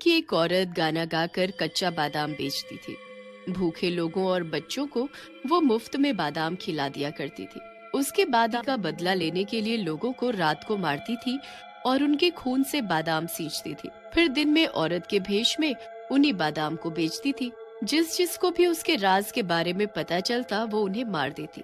की एक औरत गाना गाकर कच्चा बादाम बेचती थी। भूखे लोगों और बच्चों को वो मुफ्त में बादाम खिला दिया करती थी। उसके बादाम का बदला लेने के लिए लोगों को रात को मारती थी और उनके खून से बादाम सींचती थी। फिर दिन में औरत के भेष में उन्हीं बादाम को बेचती थी। जिस जिसको भी उसके राज के बारे में पता चलता वो उन्हें मार देती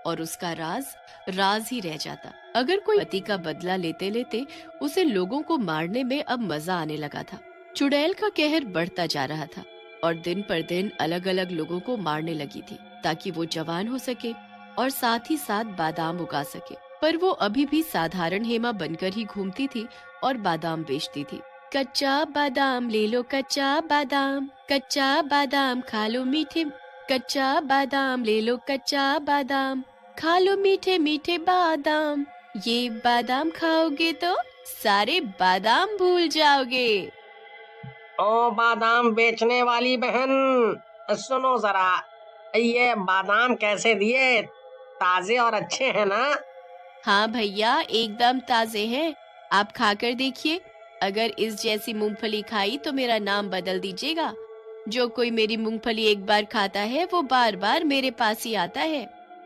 और उसका राज राज ही रह जाता। अगर कोई पति का बदला लेते लेते उसे लोगों को मारने में अब मजा आने लगा था। चुड़ैल का कहर बढ़ता जा रहा था और दिन पर दिन अलग अलग लोगों को मारने लगी थी ताकि वो जवान हो सके और साथ ही साथ बादाम उगा सके। पर वो अभी भी साधारण हेमा बनकर ही घूमती थी और बादाम बेचती थी। कच्चा बादाम ले लो, कच्चा बादाम खा लो मीठे, कच्चा बादाम ले लो, कच्चा बादाम खा लो मीठे मीठे बादाम। ये बादाम खाओगे तो सारे बादाम भूल जाओगे। ओ बादाम बेचने वाली बहन, सुनो जरा, ये बादाम कैसे दिए? ताजे और अच्छे हैं ना? हाँ भैया, एकदम ताजे हैं। आप खाकर देखिए। अगर इस जैसी मूंगफली खाई तो मेरा नाम बदल दीजिएगा। जो कोई मेरी मूंगफली एक बार खाता है वो बार बार मेरे पास ही आता है।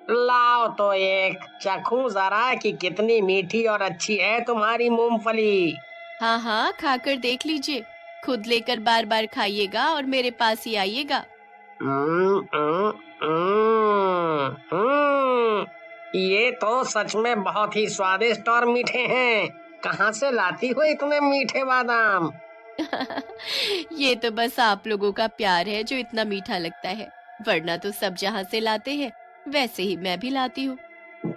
लाओ तो एक चखूं जरा कि कितनी मीठी और अच्छी है तुम्हारी मूंगफली। हाँ हाँ, खाकर देख लीजिए। खुद लेकर बार बार खाइएगा और मेरे पास ही आइएगा। हम्म, हम्म, हम्म, हम्म। ये तो सच में बहुत ही स्वादिष्ट और मीठे हैं। कहाँ से लाती हो इतने मीठे बादाम? ये तो बस आप लोगों का प्यार है जो इतना मीठा लगता है, वरना तो सब जहाँ से लाते हैं वैसे ही मैं भी लाती हूँ।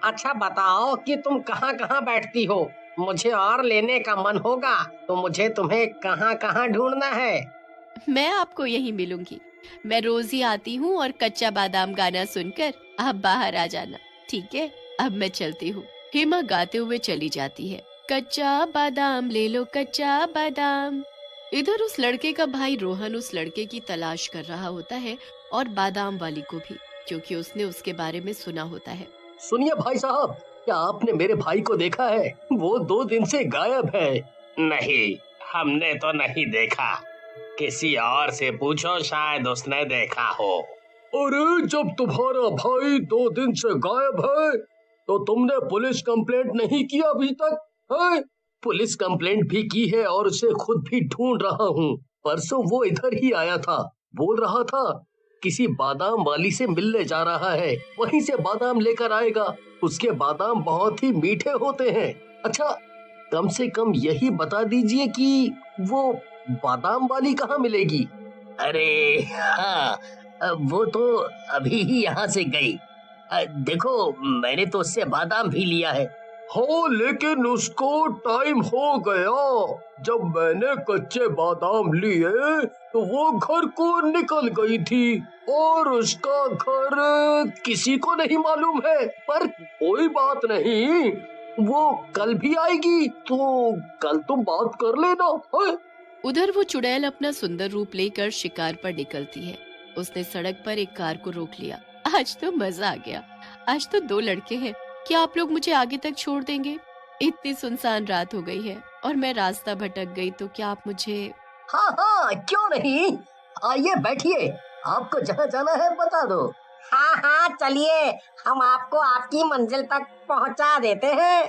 अच्छा बताओ कि तुम कहाँ कहाँ बैठती हो? मुझे और लेने का मन होगा तो मुझे तुम्हें कहाँ कहाँ ढूंढना है? मैं आपको यहीं मिलूंगी। मैं रोज ही आती हूँ और कच्चा बादाम गाना सुनकर आप बाहर आ जाना, ठीक है? अब मैं चलती हूँ। हेमा गाते हुए चली जाती है। कच्चा बादाम ले लो, कच्चा बादाम। इधर उस लड़के का भाई रोहन उस लड़के की तलाश कर रहा होता है और बादाम वाली को भी, क्योंकि उसने उसके बारे में सुना होता है। सुनिए भाई साहब, क्या आपने मेरे भाई को देखा है? वो 2 दिन से गायब है। नहीं, हमने तो नहीं देखा। किसी और से पूछो, शायद उसने देखा हो। अरे जब तुम्हारा भाई 2 दिन से गायब है तो तुमने पुलिस कंप्लेंट नहीं की अभी तक है? पुलिस कंप्लेंट भी की है और उसे खुद भी ढूंढ रहा हूँ। परसों वो इधर ही आया था, बोल रहा था किसी बादाम वाली से मिलने जा रहा है, वहीं से बादाम लेकर आएगा। उसके बादाम बहुत ही मीठे होते हैं। अच्छा, कम से कम यही बता दीजिए कि वो बादाम वाली कहाँ मिलेगी? अरे हाँ, वो तो अभी ही यहाँ से गई। देखो, मैंने तो उससे बादाम भी लिया है। हाँ, लेकिन उसको टाइम हो गया। जब मैंने कच्चे बादाम लिए तो वो घर को निकल गई थी और उसका घर किसी को नहीं मालूम है। पर कोई बात नहीं, वो कल भी आएगी तो कल तुम बात कर लेना है? उधर वो चुड़ैल अपना सुंदर रूप लेकर शिकार पर निकलती है। उसने सड़क पर एक कार को रोक लिया। आज तो मजा आ गया। आज तो 2 लड़के हैं। क्या आप लोग मुझे आगे तक छोड़ देंगे? इतनी सुनसान रात हो गई है और मैं रास्ता भटक गई तो क्या आप मुझे... हाँ हाँ, क्यों नहीं, आइए बैठिए, आपको जहाँ जाना है बता दो। हाँ हाँ, चलिए, हम आपको आपकी मंजिल तक पहुँचा देते हैं।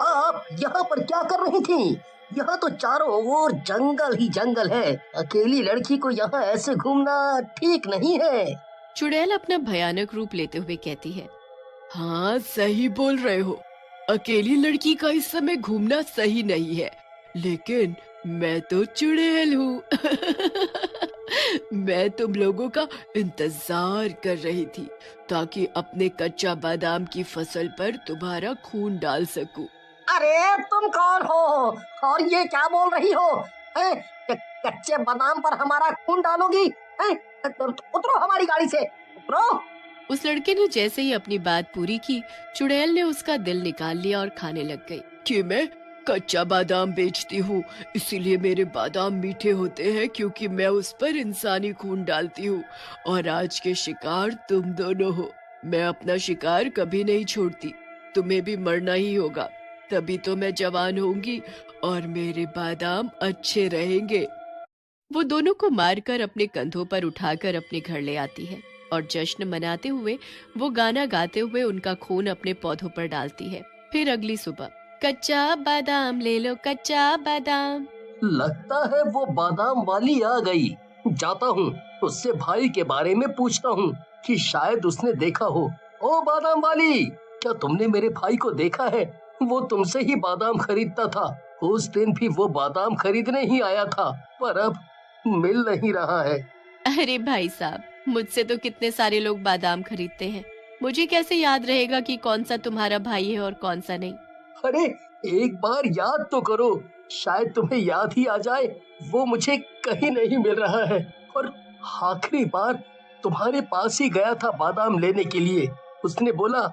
आप यहाँ पर क्या कर रही थी? यहाँ तो चारों ओर जंगल ही जंगल है। अकेली लड़की को यहाँ ऐसे घूमना ठीक नहीं है। चुड़ैल अपना भयानक रूप लेते हुए कहती है। हाँ, सही बोल रहे हो। अकेली लड़की का इस समय घूमना सही नहीं है, लेकिन मैं तो चुड़ैल हूँ। मैं तुम लोगों का इंतजार कर रही थी ताकि अपने कच्चा बादाम की फसल पर तुम्हारा खून डाल सकूं। अरे तुम कौन हो और ये क्या बोल रही हो? कच्चे बादाम पर हमारा खून डालोगी? उतरो हमारी गाड़ी से, उतरो। उस लड़के ने जैसे ही अपनी बात पूरी की, चुड़ैल ने उसका दिल निकाल लिया और खाने लग गई। कि मैं कच्चा बादाम बेचती हूँ, इसीलिए मेरे बादाम मीठे होते हैं क्योंकि मैं उस पर इंसानी खून डालती हूँ। और आज के शिकार तुम दोनों हो। मैं अपना शिकार कभी नहीं छोड़ती। तुम्हें भी मरना ही होगा, तभी तो मैं जवान होंगी और मेरे बादाम अच्छे रहेंगे। वो दोनों को मारकर अपने कंधों पर उठाकर अपने घर ले आती है और जश्न मनाते हुए वो गाना गाते हुए उनका खून अपने पौधों पर डालती है। फिर अगली सुबह, कच्चा बादाम ले लो, कच्चा बादाम। लगता है वो बादाम वाली आ गई। जाता हूँ, उससे भाई के बारे में पूछता हूँ कि शायद उसने देखा हो। ओ बादाम वाली, क्या तुमने मेरे भाई को देखा है? वो तुमसे ही बादाम खरीदता था। उस दिन भी वो बादाम खरीदने ही आया था, पर अब मिल नहीं रहा है। अरे भाई साहब, मुझसे तो कितने सारे लोग बादाम खरीदते हैं, मुझे कैसे याद रहेगा कि कौन सा तुम्हारा भाई है और कौन सा नहीं। अरे एक बार याद तो करो, शायद तुम्हें याद ही आ जाए। वो मुझे कहीं नहीं मिल रहा है और आखिरी बार तुम्हारे पास ही गया था बादाम लेने के लिए। उसने बोला,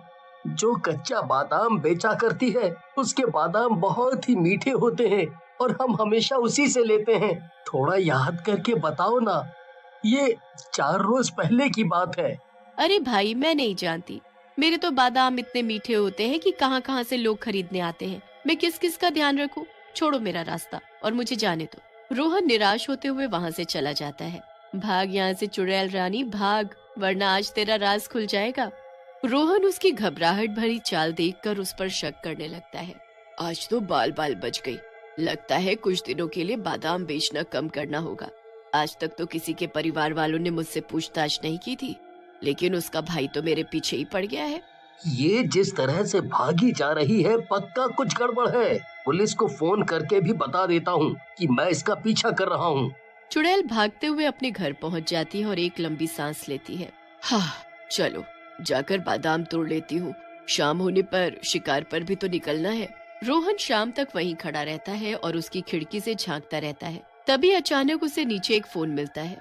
जो कच्चा बादाम बेचा करती है उसके बादाम बहुत ही मीठे होते हैं और हम हमेशा उसी से लेते हैं। थोड़ा याद करके बताओ ना, ये 4 रोज पहले की बात है। अरे भाई, मैं नहीं जानती, मेरे तो बादाम इतने मीठे होते हैं कि कहाँ कहाँ से लोग खरीदने आते हैं। मैं किस किस का ध्यान रखूं? छोड़ो मेरा रास्ता और मुझे जाने दो। रोहन निराश होते हुए वहाँ से चला जाता है। भाग यहाँ से चुड़ैल रानी, भाग, वरना आज तेरा राज खुल जाएगा। रोहन उसकी घबराहट भरी चाल देखकर उस पर शक करने लगता है। आज तो बाल बाल बच गई। लगता है कुछ दिनों के लिए बादाम बेचना कम करना होगा। आज तक तो किसी के परिवार वालों ने मुझसे पूछताछ नहीं की थी, लेकिन उसका भाई तो मेरे पीछे ही पड़ गया है। ये जिस तरह से भागी जा रही है, पक्का कुछ गड़बड़ है। पुलिस को फोन करके भी बता देता हूँ कि मैं इसका पीछा कर रहा हूँ। चुड़ैल भागते हुए अपने घर पहुँच जाती है और एक लंबी सांस लेती है। हाँ, चलो जाकर बादाम तोड़ लेती हूँ, शाम होने पर शिकार पर भी तो निकलना है। रोहन शाम तक वहीं खड़ा रहता है और उसकी खिड़की से झांकता रहता है। तभी अचानक उसे नीचे एक फोन मिलता है।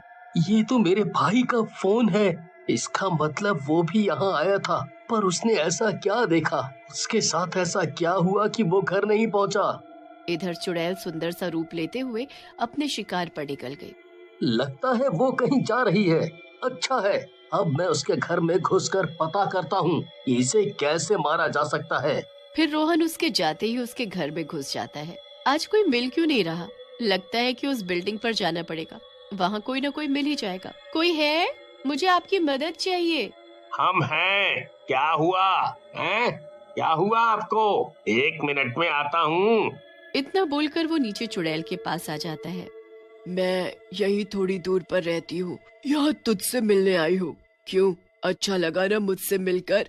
ये तो मेरे भाई का फोन है। इसका मतलब वो भी यहाँ आया था, पर उसने ऐसा क्या देखा? उसके साथ ऐसा क्या हुआ कि वो घर नहीं पहुँचा? इधर चुड़ैल सुंदर सा रूप लेते हुए अपने शिकार पर निकल गई। लगता है वो कहीं जा रही है। अच्छा है, अब मैं उसके घर में घुसकर पता करता हूँ कि इसे कैसे मारा जा सकता है। फिर रोहन उसके जाते ही उसके घर में घुस जाता है। आज कोई मिल क्यों नहीं रहा? लगता है कि उस बिल्डिंग पर जाना पड़ेगा, वहाँ कोई न कोई मिल ही जाएगा। कोई है? मुझे आपकी मदद चाहिए। हम हैं। क्या हुआ हैं? क्या हुआ आपको? 1 मिनट में आता हूँ। इतना बोलकर वो नीचे चुड़ैल के पास आ जाता है। मैं यही थोड़ी दूर पर रहती हूँ, यहाँ तुझसे मिलने आई हूँ। क्यों, अच्छा लगा ना मुझसे मिलकर?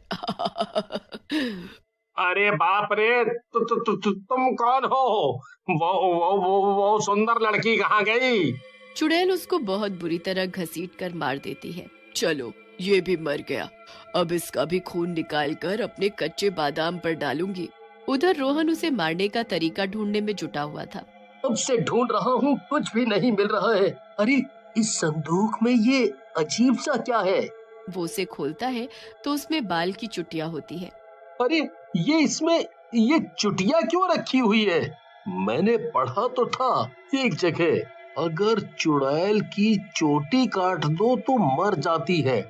अरे बाप रे, तुम कौन हो? वो सुंदर लड़की कहाँ गई? चुड़ैल उसको बहुत बुरी तरह घसीट कर मार देती है। चलो, ये भी मर गया, अब इसका भी खून निकाल कर अपने कच्चे बादाम पर डालूंगी। उधर रोहन उसे मारने का तरीका ढूंढने में जुटा हुआ था। अब से ढूंढ रहा हूँ, कुछ भी नहीं मिल रहा है। अरे इस संदूक में ये अजीब सा क्या है? वो उसे खोलता है तो उसमें बाल की चुटिया होती है। अरे ये इसमें ये चुटिया क्यों रखी हुई है? मैंने पढ़ा तो था एक जगह, अगर चुड़ैल की चोटी काट दो तो मर जाती है।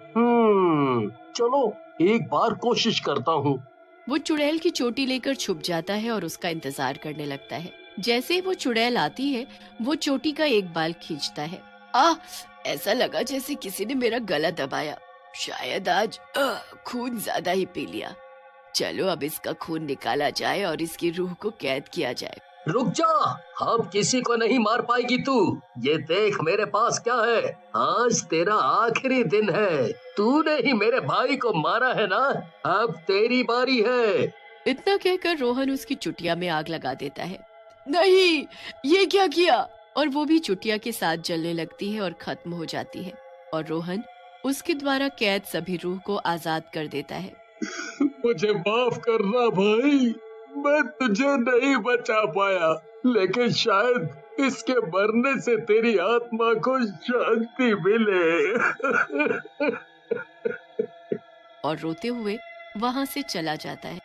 चलो एक बार कोशिश करता हूँ। वो चुड़ैल की चोटी लेकर छुप जाता है और उसका इंतजार करने लगता है। जैसे ही वो चुड़ैल आती है, वो चोटी का एक बाल खींचता है। ऐसा लगा जैसे किसी ने मेरा गला दबाया। शायद आज खून ज्यादा ही पी लिया। चलो अब इसका खून निकाला जाए और इसकी रूह को कैद किया जाए। रुक जा, अब किसी को नहीं मार पाएगी तू। ये देख मेरे पास क्या है। आज तेरा आखिरी दिन है। तूने ही मेरे भाई को मारा है ना, अब तेरी बारी है। इतना कहकर रोहन उसकी चुटिया में आग लगा देता है। नहीं, ये क्या किया? और वो भी चुटिया के साथ जलने लगती है और खत्म हो जाती है और रोहन उसके द्वारा कैद सभी रूह को आजाद कर देता है। मुझे माफ करना भाई, मैं तुझे नहीं बचा पाया, लेकिन शायद इसके मरने से तेरी आत्मा को शांति मिले। और रोते हुए वहाँ से चला जाता है।